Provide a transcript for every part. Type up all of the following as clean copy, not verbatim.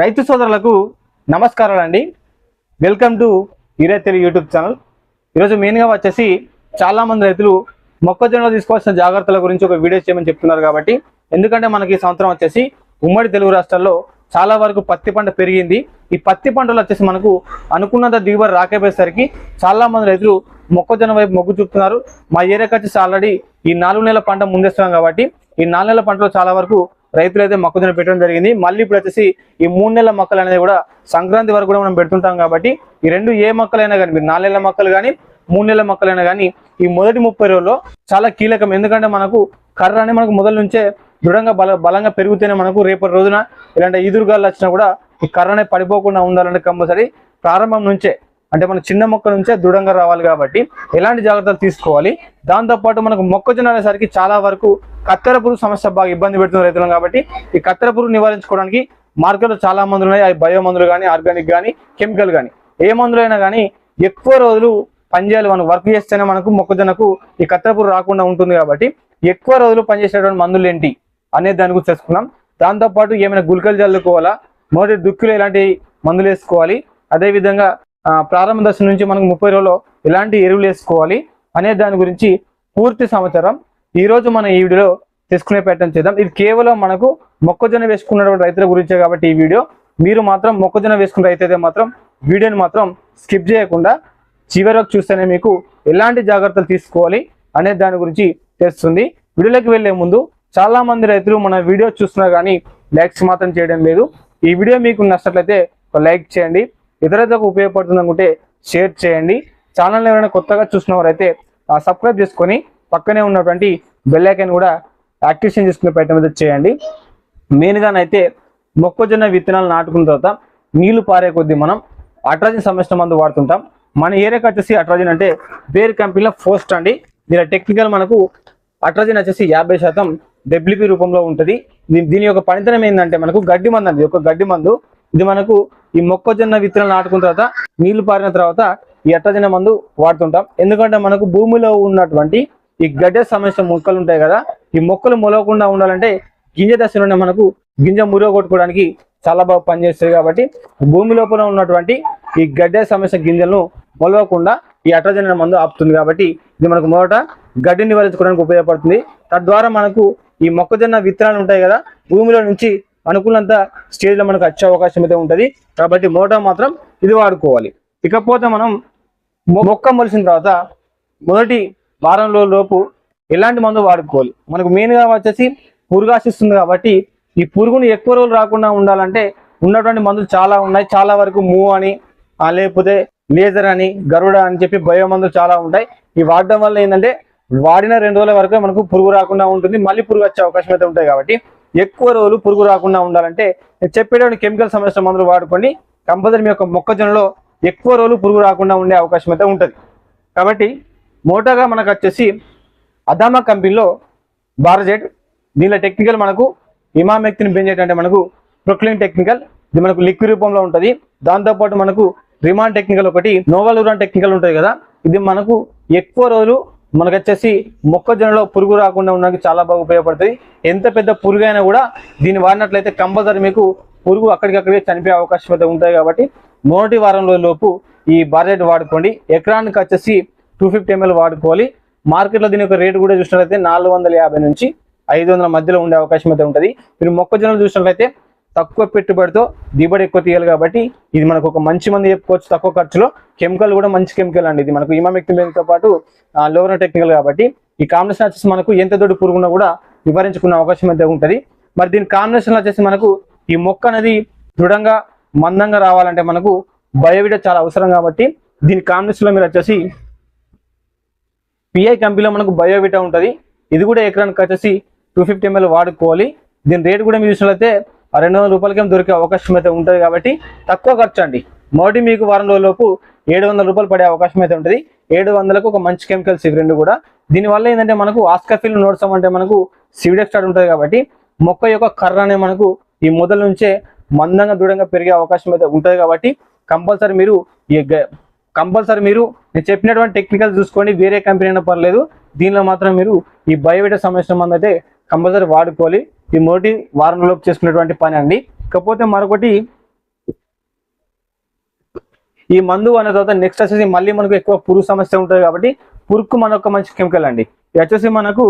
రైతు సోదరులకు నమస్కారాలండి. వెల్కమ్ టు ఈరే తెలుగు యూట్యూబ్ ఛానల్. ఈరోజు మెయిన్గా వచ్చేసి చాలామంది రైతులు మొక్కజొన్నలో తీసుకోవాల్సిన జాగ్రత్తల గురించి ఒక వీడియో చేయమని చెప్తున్నారు. కాబట్టి ఎందుకంటే మనకి ఈ సంవత్సరం వచ్చేసి ఉమ్మడి తెలుగు రాష్ట్రాల్లో చాలా వరకు పత్తి పంట పెరిగింది. ఈ పత్తి పంటలు వచ్చేసి మనకు అనుకున్నంత దిగుబడి రాకపోయేసరికి చాలామంది రైతులు మొక్కజొన్న వైపు మొగ్గు చూపుతున్నారు. మా ఏరియాకి వచ్చేసి ఆల్రెడీ ఈ 4 నెలల పంట ముందేస్తున్నాం కాబట్టి ఈ 4 నెలల పంటలో చాలా వరకు రైతులు అయితే మొక్కజొన్న పెట్టడం జరిగింది. మళ్ళీ ఇప్పుడు వచ్చేసి ఈ 3 నెలల మొక్కలు అనేది కూడా సంక్రాంతి వరకు కూడా మనం పెడుతుంటాం. కాబట్టి ఈ రెండు ఏ మొక్కలైనా కానీ మీరు 4 నెలల మొక్కలు కానీ 3 నెలల మొక్కలైనా కానీ ఈ మొదటి 30 రోజుల్లో చాలా కీలకం. ఎందుకంటే మనకు కర్ర అనేది మనకు మొదల నుంచే దృఢంగా బలంగా పెరిగితేనే మనకు రేపటి రోజున ఇలాంటి ఈదురుగాలు వచ్చినా కూడా ఈ కర్ర అనేది పడిపోకుండా ఉండాలంటే కంపల్సరీ ప్రారంభం నుంచే అంటే మన చిన్న మొక్క నుంచే దృఢంగా రావాలి. కాబట్టి ఎలాంటి జాగ్రత్తలు తీసుకోవాలి. దాంతోపాటు మనకు మొక్కజొన్న అనేసరికి చాలా వరకు కత్తెర పురుగు సమస్య బాగా ఇబ్బంది పెడుతున్న రైతులం. కాబట్టి ఈ కత్తెర పురుగు నివారించుకోవడానికి మార్కెట్లో చాలా మందులు ఉన్నాయి. అవి బయో మందులు కానీ ఆర్గానిక్ కానీ కెమికల్ కానీ ఏ మందులైనా కానీ ఎక్కువ రోజులు పనిచేయాలి. మనం వర్క్ చేస్తేనే మనకు మొక్కజొన్నకు ఈ కత్తెర పురుగు రాకుండా ఉంటుంది. కాబట్టి ఎక్కువ రోజులు పనిచేసేటువంటి మందులు ఏంటి అనేది దాని గురించి తెలుసుకున్నాం. దాంతోపాటు ఏమైనా గుళికలు చల్లుకోవాలా, మొదటి దుక్కులు ఎలాంటి మందులు వేసుకోవాలి, అదేవిధంగా ప్రారంభ దశ నుంచి మనకు 30 రోజుల్లో ఎలాంటి ఎరువులు వేసుకోవాలి అనే దాని గురించి పూర్తి సమాచారం ఈరోజు మనం ఈ వీడియోలో తెలుసుకునే ప్రయత్నం చేద్దాం. ఇది కేవలం మనకు మొక్కజొన్న వేసుకున్నటువంటి రైతుల గురించే. కాబట్టి ఈ వీడియో మీరు మాత్రం మొక్కజొన్న వేసుకున్న రైతు అయితే మాత్రం వీడియోని మాత్రం స్కిప్ చేయకుండా చివరి వరకు చూస్తేనే మీకు ఎలాంటి జాగ్రత్తలు తీసుకోవాలి అనే దాని గురించి తెలుస్తుంది. వీడియోలోకి వెళ్లే ముందు చాలా మంది రైతులు మన వీడియో చూస్తున్నా కానీ లైక్స్ మాత్రం చేయడం లేదు. ఈ వీడియో మీకు నచ్చినట్లయితే ఒక లైక్ చేయండి, ఇతరులకు ఉపయోగపడుతుంది అనుకుంటే షేర్ చేయండి. ఛానల్ ఎవరైనా కొత్తగా చూసిన వారైతే సబ్స్క్రైబ్ చేసుకొని పక్కనే ఉన్నటువంటి బెల్ ఐకాన్ కూడా యాక్టివేషన్ చేసుకునే ప్రయత్నం అయితే చేయండి. మెయిన్గానైతే మొక్కజొన్న విత్తనాలు నాటుకున్న తర్వాత నీళ్లు పారే కొద్దీ మనం అట్రాజిన్ సంబంధించిన మందు వాడుతుంటాం. మన ఏరియాకి వచ్చేసి అట్రాజిన్ అంటే బేర్ కంపెనీలో ఫోస్ట్ అండి. దీని టెక్నికల్ మనకు అట్రాజిన్ వచ్చేసి 50% డబ్ల్యూపీ రూపంలో ఉంటుంది. దీని యొక్క పనితనం ఏంటంటే మనకు గడ్డి మందు అండి, ఒక గడ్డి మందు. ఇది మనకు ఈ మొక్కజొన్న విత్తనాలు నాటుకున్న తర్వాత నీళ్లు పారిన తర్వాత ఈ అట్రాజిన్ మందు వాడుతుంటాం. ఎందుకంటే మనకు భూమిలో ఉన్నటువంటి ఈ గడ్డ సంబంధించిన మొక్కలు ఉంటాయి కదా, ఈ మొక్కలు మొలవకుండా ఉండాలంటే గింజ దశలోనే మనకు గింజ మురుగ కొట్టుకోవడానికి చాలా బాగా పనిచేస్తుంది. కాబట్టి భూమి లోపల ఉన్నటువంటి ఈ గడ్డ సమస్య గింజలను మొలవకుండా ఈ అట్రాజిన్ మందు ఆపుతుంది. కాబట్టి ఇది మనకు మొదట గడ్డిని నివారించుకోవడానికి ఉపయోగపడుతుంది. తద్వారా మనకు ఈ మొక్కజొన్న విత్తనాలు ఉంటాయి కదా, భూమిలో నుంచి అనుకున్నంత స్టేజ్లో మనకు వచ్చే అవకాశం అయితే ఉంటుంది. కాబట్టి మొదట మాత్రం ఇది వాడుకోవాలి. ఇకపోతే మనం మొక్క మొలిసిన తర్వాత మొదటి వారం రోజులలోపు ఎలాంటి మందు వాడుకోవాలి. మనకు మెయిన్గా వచ్చేసి పురుగు ఆశిస్తుంది. కాబట్టి ఈ పురుగును ఎక్కువ రోజులు రాకుండా ఉండాలంటే ఉన్నటువంటి మందులు చాలా ఉన్నాయి. చాలా వరకు మూవ్ అని లేకపోతే లేజర్ అని గరుడ అని చెప్పి బయో మందులు చాలా ఉంటాయి. ఇవి వాడడం వల్ల ఏంటంటే వాడిన 2 రోజుల వరకు మనకు పురుగు రాకుండా ఉంటుంది, మళ్ళీ పురుగు వచ్చే అవకాశం అయితే ఉంటాయి. కాబట్టి ఎక్కువ రోజులు పురుగు రాకుండా ఉండాలంటే నేను చెప్పేటువంటి కెమికల్ సంబంధించిన మందులు వాడుకోండి. కంపల్సరీ మీ యొక్క మొక్కజొన్నలో ఎక్కువ రోజులు పురుగు రాకుండా ఉండే అవకాశం అయితే ఉంటుంది. కాబట్టి మోటాగా మనకు వచ్చేసి అదామా కంపెనీలో బారజెట్, దీనిలో టెక్నికల్ మనకు ఇమామెక్తిన్ బెంజేట్ అంటే మనకు ప్రొక్లిన్ టెక్నికల్, ఇది మనకు లిక్విడ్ రూపంలో ఉంటుంది. దాంతోపాటు మనకు రిమాన్ టెక్నికల్ ఒకటి, నోవాలూరాన్ టెక్నికల్ ఉంటుంది కదా, ఇది మనకు ఎక్కువ రోజులు మనకు వచ్చేసి మొక్కజొన్నలో పురుగు రాకుండా ఉండడానికి చాలా బాగా ఉపయోగపడుతుంది. ఎంత పెద్ద పురుగు అయినా కూడా దీన్ని వాడినట్లయితే కంపల్సరీ మీకు పురుగు అక్కడికక్కడికే చనిపోయే అవకాశం అయితే ఉంటాయి. కాబట్టి మొదటి వారం రోజులలోపు ఈ బారజెట్ వాడుకోండి. ఎకరానికి వచ్చేసి 250 ml వాడుకోవాలి. మార్కెట్లో దీని యొక్క రేటు కూడా చూసినట్లయితే 450 నుంచి 500 మధ్యలో ఉండే అవకాశం అయితే ఉంటుంది. మీరు మొక్కజొన్నలు చూసినట్లయితే తక్కువ పెట్టుబడితో దిగుబడి ఎక్కువ తీయాలి. కాబట్టి ఇది మనకు ఒక మంచి మంది చెప్పుకోవచ్చు. తక్కువ ఖర్చులో కెమికల్ కూడా మంచి కెమికల్ అండి. ఇది మనకు ఇమామెక్టిన్తో పాటు లోవర్ టెక్నికల్. కాబట్టి ఈ కాంబినేషన్ వచ్చేసి మనకు ఎంత దొడ్డు పురుగున్నా కూడా నివారించుకునే అవకాశం అయితే ఉంటుంది. మరి దీని కాంబినేషన్ వచ్చేసి మనకు ఈ మొక్క అనేది దృఢంగా మందంగా రావాలంటే మనకు బయోవిటా చాలా అవసరం. కాబట్టి దీని కాంబినేషన్లో మీరు వచ్చేసి పిఐ కంపెనీలో మనకు బయోవిటా ఉంటుంది. ఇది కూడా ఎకరానికి వచ్చేసి 250 ml వాడుకోవాలి. దీని రేటు కూడా మీరు చూసినట్లయితే 200 రూపాయలకి దొరికే అవకాశం అయితే ఉంటుంది. కాబట్టి తక్కువ ఖర్చు అండి. మొదటి మీకు వారం రోజులలోపు 700 రూపాయలు పడే అవకాశం అయితే ఉంటుంది. 700కు ఒక మంచి కెమికల్స్ ఇవి రెండు కూడా. దీనివల్ల ఏంటంటే మనకు ఆస్కాఫిల్ నోడ్సం అంటే మనకు సివిడెక్స్టార్ట్ ఉంటుంది. కాబట్టి మొక్క యొక్క కర్ర అనే మనకు ఈ మొదల నుంచే మందంగా దృఢంగా పెరిగే అవకాశం అయితే ఉంటుంది. కాబట్టి కంపల్సరీ మీరు నేను చెప్పినటువంటి టెక్నికల్ చూసుకోండి. వేరే కంపెనీ అయినా పర్లేదు, దీనిలో మాత్రం మీరు ఈ బయోవిటా సంబంధించిన మంది అయితే కంపల్సరీ వాడుకోవాలి. ఈ మొదటి వారం లోపు చేసుకునేటువంటి పని అండి. కాకపోతే మరొకటి ఈ మందు అనే తర్వాత నెక్స్ట్ వచ్చేసి మళ్ళీ మనకు ఎక్కువ పురుగు సమస్య ఉంటుంది కాబట్టి పురుగుకు మనకు మంచి కెమికల్ అండి. ఇది వచ్చేసి మనకు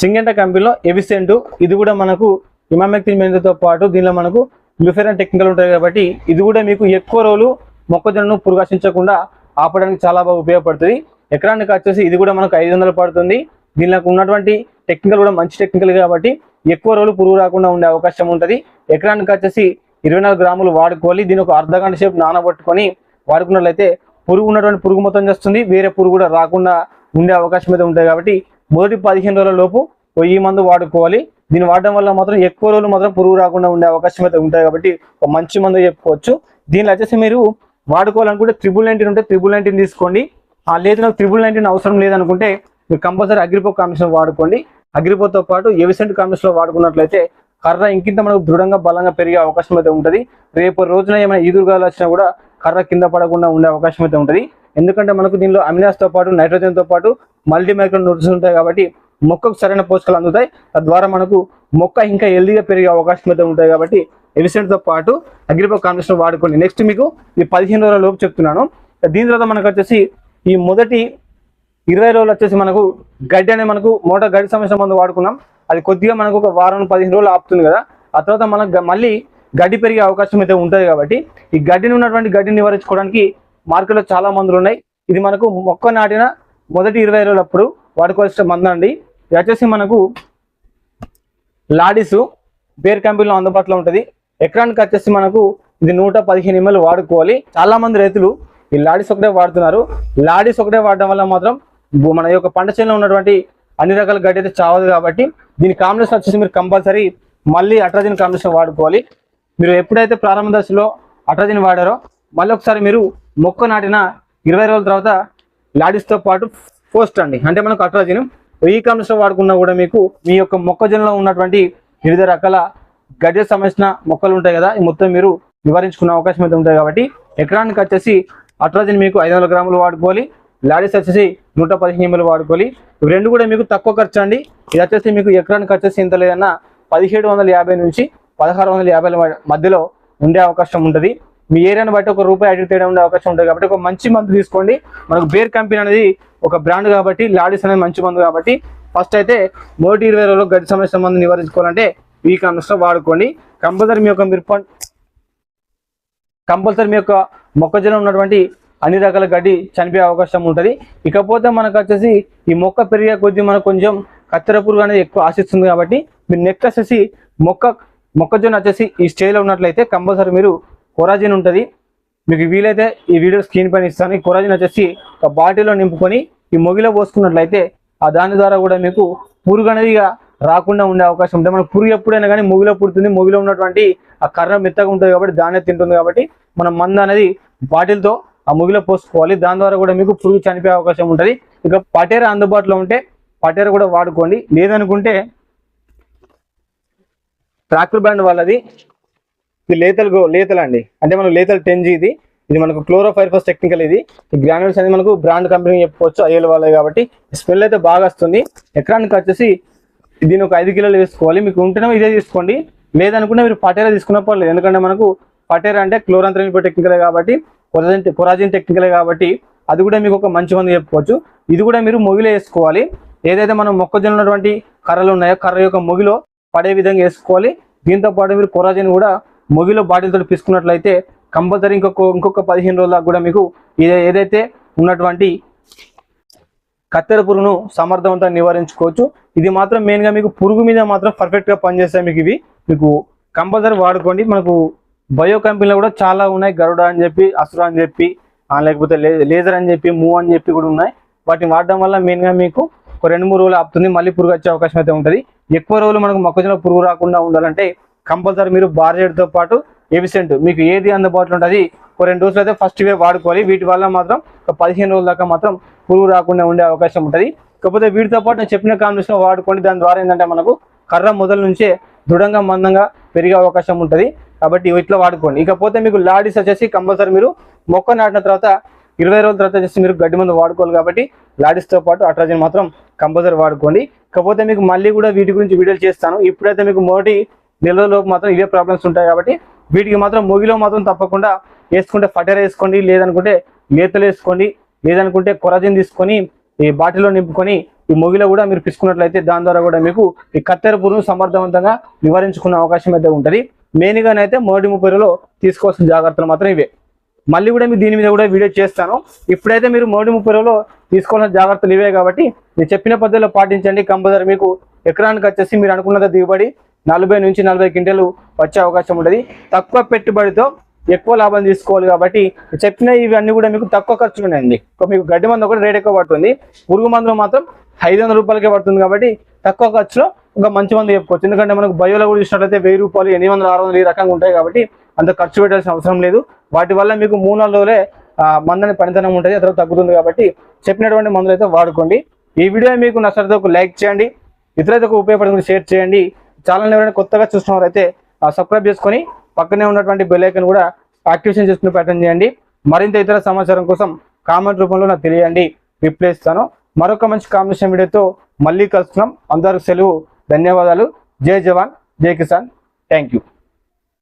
సింగెంటా కంపెనీలో ఎవిసెంట్. ఇది కూడా మనకు ఇమామెక్టిన్ మెందుతో పాటు దీనిలో మనకు గ్లూఫెరాన్ టెక్నికల్ ఉంటుంది కాబట్టి ఇది కూడా మీకు ఎక్కువ రోజులు మొక్కజొన్నను పురుగు ఆశించకుండా ఆపడానికి చాలా బాగా ఉపయోగపడుతుంది. ఎకరానికి వచ్చేసి ఇది కూడా మనకు 500 పడుతుంది. దీనిలో ఉన్నటువంటి టెక్నికల్ కూడా మంచి టెక్నికల్ కాబట్టి ఎక్కువ రోజులు పురుగు రాకుండా ఉండే అవకాశం ఉంటుంది. ఎకరానికి వచ్చేసి 24 గ్రాములు వాడుకోవాలి. దీని ఒక అర్ధ గంట సేపు నానబట్టుకొని వాడుకున్నట్లయితే పురుగు ఉన్నటువంటి పురుగు మొత్తం చేస్తుంది, వేరే పురుగు కూడా రాకుండా ఉండే అవకాశం అయితే ఉంటుంది. కాబట్టి మొదటి 15 రోజుల లోపు ఈ మందు వాడుకోవాలి. దీన్ని వాడడం వల్ల మాత్రం ఎక్కువ రోజులు మాత్రం పురుగు రాకుండా ఉండే అవకాశం అయితే ఉంటాయి కాబట్టి ఒక మంచి మందు చెప్పుకోవచ్చు. దీనిలో వచ్చేసి మీరు వాడుకోవాలనుకుంటే 19 ఉంటే 19 తీసుకోండి. లేదు నాకు 19 అవసరం లేదనుకుంటే మీరు కంపల్సరీ అగ్రిపో కాంబినేషన్ వాడుకోండి. అగ్రిపోతో పాటు ఎవిసెంట్ కాంబినేషన్లో వాడుకున్నట్లయితే కర్ర ఇంకింత మనకు దృఢంగా బలంగా పెరిగే అవకాశం అయితే ఉంటుంది. రేపు రోజున ఏమైనా ఈదురుగాలు వచ్చినా కూడా కర్ర కింద పడకుండా ఉండే అవకాశం అయితే ఉంటుంది. ఎందుకంటే మనకు దీనిలో అమినాస్తో పాటు నైట్రోజన్తో పాటు మల్టీ మైక్రో న్యూట్రియంట్స్ ఉంటాయి కాబట్టి మొక్కకు సరైన పోషకాలు అందుతాయి. తద్వారా మనకు మొక్క ఇంకా హెల్దీగా పెరిగే అవకాశం అయితే ఉంటాయి. కాబట్టి ఎవిసెంట్తో పాటు అగ్రిపో కాంబినేషన్ వాడుకోండి. నెక్స్ట్ మీకు ఈ 15 రోజుల లోపు చెప్తున్నాను. దీని తర్వాత మనకు వచ్చేసి ఈ మొదటి 20 రోజులు వచ్చేసి మనకు గడ్డి అనేది మనకు మోటార్ గడ్డి సమస్య మందు వాడుకున్నాం. అది కొద్దిగా మనకు ఒక వారం 15 రోజులు ఆపుతుంది కదా. ఆ తర్వాత మనకు మళ్ళీ గడ్డి పెరిగే అవకాశం అయితే ఉంటుంది. కాబట్టి ఈ గడ్డిని ఉన్నటువంటి గడ్డిని నివారించుకోవడానికి మార్కెట్లో చాలా మందులు ఉన్నాయి. ఇది మనకు మొక్క నాటిన మొదటి 20 రోజులప్పుడు వాడుకోవాల్సిన మందు అండి. ఇది వచ్చేసి మనకు లాడిస్ బేర్ కంపెనీలో అందుబాటులో ఉంటుంది. ఎకరానికి వచ్చేసి మనకు ఇది 115 ml వాడుకోవాలి. చాలా మంది రైతులు ఈ లాడిస్ ఒకటే వాడుతున్నారు. లాడిస్ ఒకటే వాడడం వల్ల మాత్రం మన యొక్క పంట చేనులో ఉన్నటువంటి అన్ని రకాల గడ్డి అయితే చావదు. కాబట్టి దీని కాంబినేషన్ వచ్చేసి మీరు కంపల్సరీ మళ్ళీ అట్రాజిన్ కాంబినేషన్ వాడుకోవాలి. మీరు ఎప్పుడైతే ప్రారంభ దశలో అట్రాజిన్ వాడారో మళ్ళీ ఒకసారి మీరు మొక్క నాటిన 20 రోజుల తర్వాత లాడిస్తో పాటు పోస్ట్ అండి, అంటే మనకు అట్రాజిన్ ఈ కాంబినేషన్ వాడుకున్నా కూడా మీకు మీ యొక్క మొక్కజొన్నలో ఉన్నటువంటి వివిధ రకాల గడ్డి సమస్య మొక్కలు ఉంటాయి కదా, ఈ మొత్తం మీరు నివారించుకునే అవకాశం అయితే ఉంటుంది. కాబట్టి ఎకరానికి వచ్చేసి అట్రాజిన్ మీకు 500 గ్రాములు వాడుకోవాలి. లాడిస్ వచ్చేసి 115 ml వాడుకోవాలి. ఇవి రెండు కూడా మీకు తక్కువ ఖర్చు అండి. ఇది వచ్చేసి మీకు ఎకరానికి వచ్చేసి ఇంత లేదన్నా 1750 నుంచి 1650 మధ్యలో ఉండే అవకాశం ఉంటుంది. మీ ఏరియాని బట్టి ₹1 అడిగి తేడా ఉండే అవకాశం ఉంటుంది. కాబట్టి ఒక మంచి మందు తీసుకోండి. మనకు బేర్ కంపెనీ అనేది ఒక బ్రాండ్ కాబట్టి లాడిస్ అనేది మంచి మందు కాబట్టి ఫస్ట్ అయితే మొదటి 20 రోజుల్లో గడ్డి సమస్య మందు నివారించుకోవాలంటే ఈ కాంబినేషన్లో వాడుకోండి. కంపల్సరీ మీ యొక్క మొక్కజొన్న ఉన్నటువంటి అన్ని రకాల గడ్డి చనిపోయే అవకాశం ఉంటుంది. ఇకపోతే మనకు వచ్చేసి ఈ మొక్క పెరిగే కొద్దీ మనకు కొంచెం కత్తెర పురుగు అనేది ఎక్కువ ఆశిస్తుంది. కాబట్టి మీరు నెక్స్ట్ వచ్చేసి మొక్కజొన్న వచ్చేసి ఈ స్టేజ్లో ఉన్నట్లయితే కంపల్సరీ మీరు కొరాజిన్ ఉంటుంది. మీకు వీలైతే ఈ వీడియో స్క్రీన్ పైన ఇస్తాను. ఈ కొరాజిన్ వచ్చేసి ఒక బాటిల్లో నింపుకొని ఈ మొగిలో పోసుకున్నట్లయితే ఆ దాని ద్వారా కూడా మీకు పురుగు అనేది రాకుండా ఉండే అవకాశం ఉంటుంది. మనకు పురుగు ఎప్పుడైనా కానీ మొగిలో పుడుతుంది. మొగిలో ఉన్నటువంటి ఆ కర్ర మెత్తగా ఉంటుంది కాబట్టి దాన్నే తింటుంది. కాబట్టి మనం మందు అనేది బాటిల్తో ఆ మొగిలో పోసుకోవాలి. దాని ద్వారా కూడా మీకు పురుగు చనిపోయే అవకాశం ఉంటుంది. ఇక పటేరా అందుబాటులో ఉంటే పటేరా కూడా వాడుకోండి. లేదనుకుంటే ట్రాక్టర్ బ్రాండ్ వాళ్ళది ఇది లేతల్ అండి, అంటే మనకు లేతల్ 10G ఇది మనకు క్లోరోఫైరిఫస్ టెక్నికల్. ఇది గ్రాన్యూల్స్ అనేది మనకు బ్రాండ్ కంపెనీ చెప్పుకోవచ్చు, అయ్యేల వాళ్ళది. కాబట్టి స్మెల్ అయితే బాగా వస్తుంది. ఎకరానికి వచ్చేసి దీని ఒక 5 కిలోలు వేసుకోవాలి. మీకు ఉంటేనే ఇదే తీసుకోండి, లేదనుకుంటే మీరు పటేరా తీసుకున్న పర్లేదు. ఎందుకంటే మనకు పటేరా అంటే క్లోరాంత్రనిపో టెక్నికలే కాబట్టి కొరాజిన్ టెక్నికలే కాబట్టి అది కూడా మీకు ఒక మంచి మంది చెప్పుకోవచ్చు. ఇది కూడా మీరు మొగిలో వేసుకోవాలి. ఏదైతే మనం మొక్కజొన్న ఉన్నటువంటి కర్రలు ఉన్నాయో కర్ర యొక్క మొగిలో పడే విధంగా వేసుకోవాలి. దీంతో పాటు మీరు కొరాజిన్ కూడా మొగిలో బాటిల్తో పిసుకున్నట్లయితే కంపల్సరీ ఇంకొక 15 రోజుల దాకా కూడా మీకు ఏదైతే ఉన్నటువంటి కత్తెర పురుగును సమర్థవంతంగా నివారించుకోవచ్చు. ఇది మాత్రం మెయిన్గా మీకు పురుగు మీద మాత్రం పర్ఫెక్ట్గా పనిచేస్తాయి. మీకు కంపల్సరీ వాడుకోండి. మనకు బయో కంపెనీలో కూడా చాలా ఉన్నాయి, గరుడ అని చెప్పి, అసురా అని చెప్పి, లేకపోతే లేజర్ అని చెప్పి, మూవ్ అని చెప్పి కూడా ఉన్నాయి. వాటిని వాడడం వల్ల మెయిన్గా మీకు ఒక 2-3 రోజులు ఆపుతుంది, మళ్ళీ పురుగు వచ్చే అవకాశం అయితే ఉంటుంది. ఎక్కువ రోజులు మనకు మొక్కజొన్న పురుగు రాకుండా ఉండాలంటే కంపల్సరీ మీరు బార్జెడ్తో పాటు ఎవిసెంట్ మీకు ఏది అందుబాటులో ఉంటుంది ఒక 2 రోజులు అయితే ఫస్ట్ ఇవే వాడుకోవాలి. వీటి వల్ల మాత్రం ఒక 15 రోజుల దాకా మాత్రం పురుగు రాకుండా ఉండే అవకాశం ఉంటుంది. కాకపోతే వీటితో పాటు నేను చెప్పిన కాంబినేషన్ వాడుకోండి. దాని ద్వారా ఏంటంటే మనకు కర్ర మొదల నుంచే దృఢంగా మందంగా పెరిగే అవకాశం ఉంటుంది. కాబట్టి ఇట్లా వాడుకోండి. ఇకపోతే మీకు లాడిస్ వచ్చేసి కంపల్సరీ మీరు మొక్క నాటిన తర్వాత 20 రోజుల తర్వాత వచ్చేసి మీరు గడ్డి మందు వాడుకోవాలి. కాబట్టి లాడిస్తో పాటు అట్రాజిన్ మాత్రం కంపల్సరీ వాడుకోండి. కాకపోతే మీకు మళ్ళీ కూడా వీటి గురించి వీడియోలు చేస్తాను. ఇప్పుడైతే మీకు మొదటి 1 నెలలోపు మాత్రం ఇవే ప్రాబ్లమ్స్ ఉంటాయి. కాబట్టి వీటికి మాత్రం మొగిలో మాత్రం తప్పకుండా వేసుకుంటే ఫటేర్ వేసుకోండి, లేదనుకుంటే లేతలు వేసుకోండి, లేదనుకుంటే కొరజిన్ తీసుకొని ఈ బాటిల్లో నింపుకొని ఈ మొగిలో కూడా మీరు పిసుకున్నట్లయితే దాని ద్వారా కూడా మీకు ఈ కత్తెర పురుగును సమర్థవంతంగా నివారించుకునే అవకాశం అయితే ఉంటుంది. మెయిన్గానైతే మొదటి 30 రోజుల్లో తీసుకోవాల్సిన జాగ్రత్తలు మాత్రం ఇవే. మళ్ళీ కూడా మీరు దీని మీద కూడా వీడియో చేస్తాను. ఇప్పుడైతే మీరు మొదటి 30 రోజుల్లో తీసుకోవాల్సిన జాగ్రత్తలు ఇవే కాబట్టి నేను చెప్పిన పద్ధతిలో పాటించండి. కంపల్సరీ మీకు ఎకరానికి వచ్చేసి మీరు అనుకున్నది దిగుబడి 40 నుంచి 40 క్వింటాలు వచ్చే అవకాశం ఉంటుంది. తక్కువ పెట్టుబడితో ఎక్కువ లాభం తీసుకోవాలి కాబట్టి చెప్పిన ఇవన్నీ కూడా మీకు తక్కువ ఖర్చులు ఉన్నాయండి. మీకు గడ్డి మందు ఒకటి రేట్ ఎక్కువ పడుతుంది, పురుగు మందులు మాత్రం 500 రూపాయలకే పడుతుంది కాబట్టి తక్కువ ఖర్చులో ఒక మంచి మందు చెప్పుకోవచ్చు. ఎందుకంటే మనకు బయోలో కూడా చూసినట్లయితే 1000 రూపాయలు, 800, 600 ఈ రకంగా ఉంటాయి కాబట్టి అంత ఖర్చు పెట్టాల్సిన అవసరం లేదు. వాటి వల్ల మీకు 3-4 రోజులే మందని పనితనం ఉంటుంది, అతను తగ్గుతుంది. కాబట్టి చెప్పినటువంటి మందులు అయితే వాడుకోండి. ఈ వీడియో మీకు నచ్చితే ఒక లైక్ చేయండి, ఇతరులకు ఉపయోగపడే షేర్ చేయండి. ఛానల్ ఎవరైనా కొత్తగా చూస్తున్నవారైతే సబ్స్క్రైబ్ చేసుకొని పక్కనే ఉన్నటువంటి బెల్ ఐకాన్ కూడా యాక్టివేషన్ చేసుకుని ప్యాటర్న్ చేయండి. మరింత ఇతర సమాచారం కోసం కామెంట్ రూపంలో నాకు తెలియండి, రిప్లై ఇస్తాను. మరొక మంచి కాంబినేషన్ వీడియోతో మళ్ళీ కలుస్తున్నాం. అందరూ సెలవు. ధన్యవాదాలు. జై జవాన్, జై కిసాన్. Thank you.